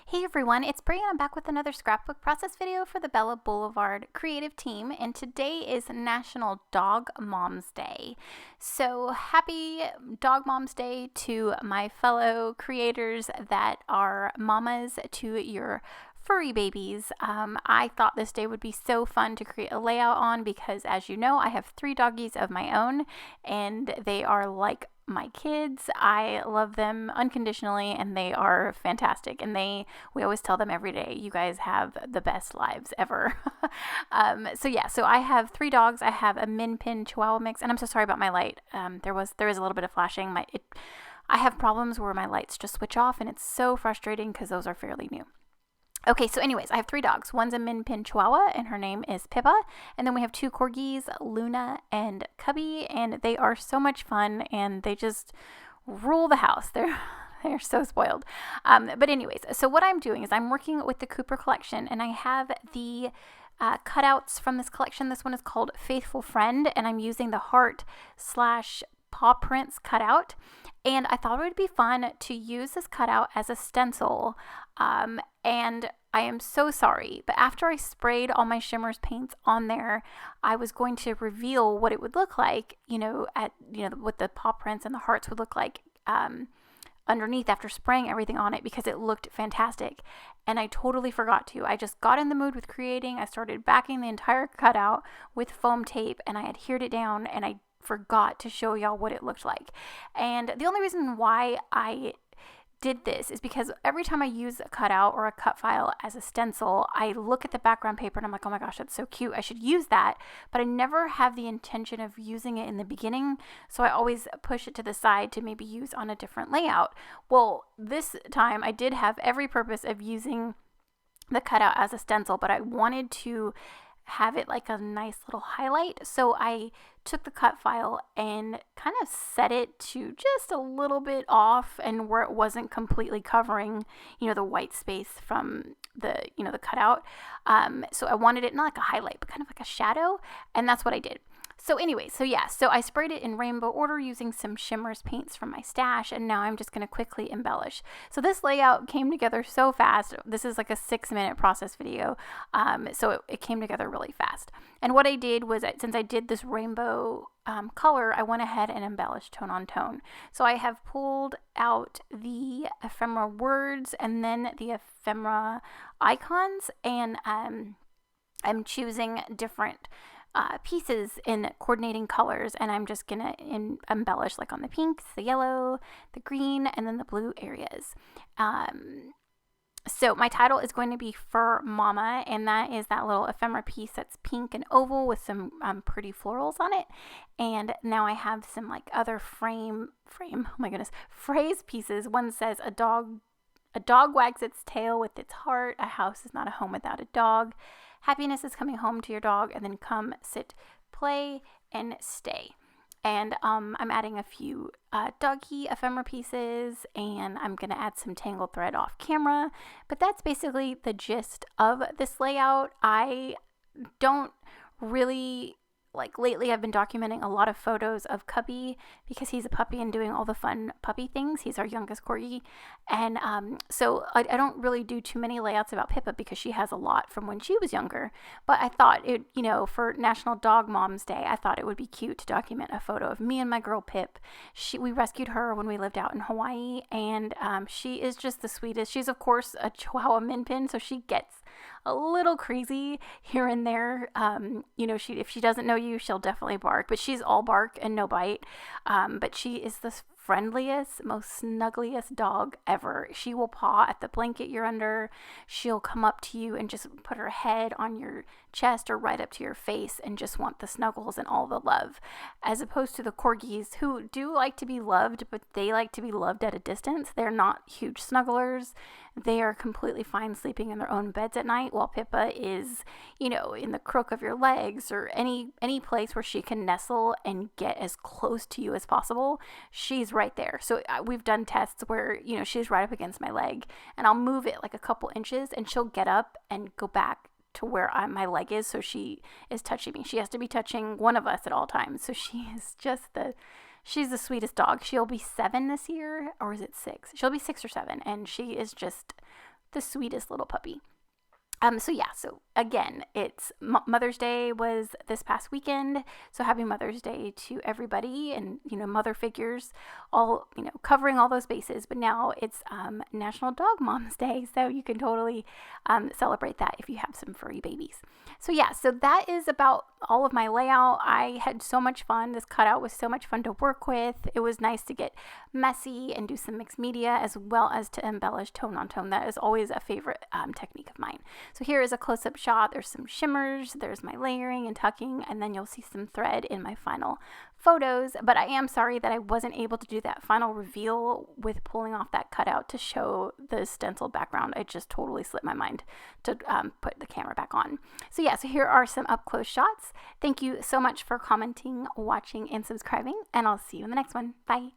Hey everyone, it's Bri and I'm back with another scrapbook process video for the Bella Boulevard creative team, and today is National Dog Moms Day. So happy Dog Moms Day to my fellow creators that are mamas to your furry babies. I thought this day would be so fun to create a layout on because, as you know, I have 3 doggies of my own and they are like my kids. I love them unconditionally and they are fantastic, and we always tell them every day, you guys have the best lives ever. So I have 3 dogs. I have a Min Pin Chihuahua mix, and I'm so sorry about my light. There is a little bit of flashing. I have problems where my lights just switch off, and it's so frustrating because those are fairly new. Okay, so anyways, I have 3 dogs. One's a Min Pin Chihuahua, and her name is Pippa. And then we have 2 corgis, Luna and Cubby, and they are so much fun, and they just rule the house. They're so spoiled. But anyways, so what I'm doing is I'm working with the Cooper collection, and I have the cutouts from this collection. This one is called Faithful Friend, and I'm using the heart/paw prints cutout. And I thought it would be fun to use this cutout as a stencil. And I am so sorry, but after I sprayed all my Shimmers paints on there, I was going to reveal what it would look like, what the paw prints and the hearts would look like underneath after spraying everything on it, because it looked fantastic. And I totally forgot to. I just got in the mood with creating. I started backing the entire cutout with foam tape, and I adhered it down, and I forgot to show y'all what it looked like. And the only reason why I did this is because every time I use a cutout or a cut file as a stencil, I look at the background paper and I'm like, oh my gosh, that's so cute, I should use that. But I never have the intention of using it in the beginning, so I always push it to the side to maybe use on a different layout. Well, this time I did have every purpose of using the cutout as a stencil, but I wanted to have it like a nice little highlight. So I took the cut file and kind of set it to just a little bit off, and where it wasn't completely covering, the white space from the cutout. So I wanted it not like a highlight, but kind of like a shadow. And that's what I did. So anyway, so I sprayed it in rainbow order using some Shimmers paints from my stash, and now I'm just going to quickly embellish. So this layout came together so fast. This is like a 6-minute process video, so it came together really fast. And what I did was, since I did this rainbow color, I went ahead and embellished tone on tone. So I have pulled out the ephemera words and then the ephemera icons, and I'm choosing different pieces in coordinating colors, and I'm just gonna embellish like on the pinks, the yellow, the green, and then the blue areas. So my title is going to be Fur Mama, and that is that little ephemera piece that's pink and oval with some pretty florals on it. And now I have some like other frame, oh my goodness, phrase pieces. One says a dog wags its tail with its heart. A house is not a home without a dog. Happiness is coming home to your dog, and then come, sit, play, and stay. And I'm adding a few doggy ephemera pieces, and I'm going to add some tangled thread off camera. But that's basically the gist of this layout. I don't really... lately I've been documenting a lot of photos of Cubby because he's a puppy and doing all the fun puppy things. He's our youngest corgi. And so I don't really do too many layouts about Pippa because she has a lot from when she was younger. But I thought for National Dog Moms Day, I thought it would be cute to document a photo of me and my girl Pip. We rescued her when we lived out in Hawaii, and she is just the sweetest. She's, of course, a Chihuahua Min Pin, so she gets a little crazy here and there. If she doesn't know you, she'll definitely bark, but she's all bark and no bite. But she is the friendliest, most snuggliest dog ever. She will paw at the blanket you're under. She'll come up to you and just put her head on your chest or right up to your face and just want the snuggles and all the love, as opposed to the corgis, who do like to be loved, but they like to be loved at a distance. They're not huge snugglers. They are completely fine sleeping in their own beds at night, while Pippa is, in the crook of your legs or any place where she can nestle and get as close to you as possible. She's right there. So we've done tests where, she's right up against my leg, and I'll move it like a couple inches and she'll get up and go back to where my leg is, so she is touching me. She has to be touching one of us at all times. So she is just she's the sweetest dog. She'll be 7 this year, or is it 6? She'll be 6 or 7, and she is just the sweetest little puppy. So again, it's Mother's Day was this past weekend. So happy Mother's Day to everybody, and, mother figures, all, covering all those bases. But now it's National Dog Moms Day. So you can totally celebrate that if you have some furry babies. So that is about all of my layout. I had so much fun. This cutout was so much fun to work with. It was nice to get messy and do some mixed media, as well as to embellish tone on tone. That is always a favorite technique of mine. So here is a close-up shot. There's some shimmers, there's my layering and tucking, and then you'll see some thread in my final photos. But I am sorry that I wasn't able to do that final reveal with pulling off that cutout to show the stenciled background. It just totally slipped my mind to put the camera back on. So here are some up-close shots. Thank you so much for commenting, watching, and subscribing, and I'll see you in the next one. Bye.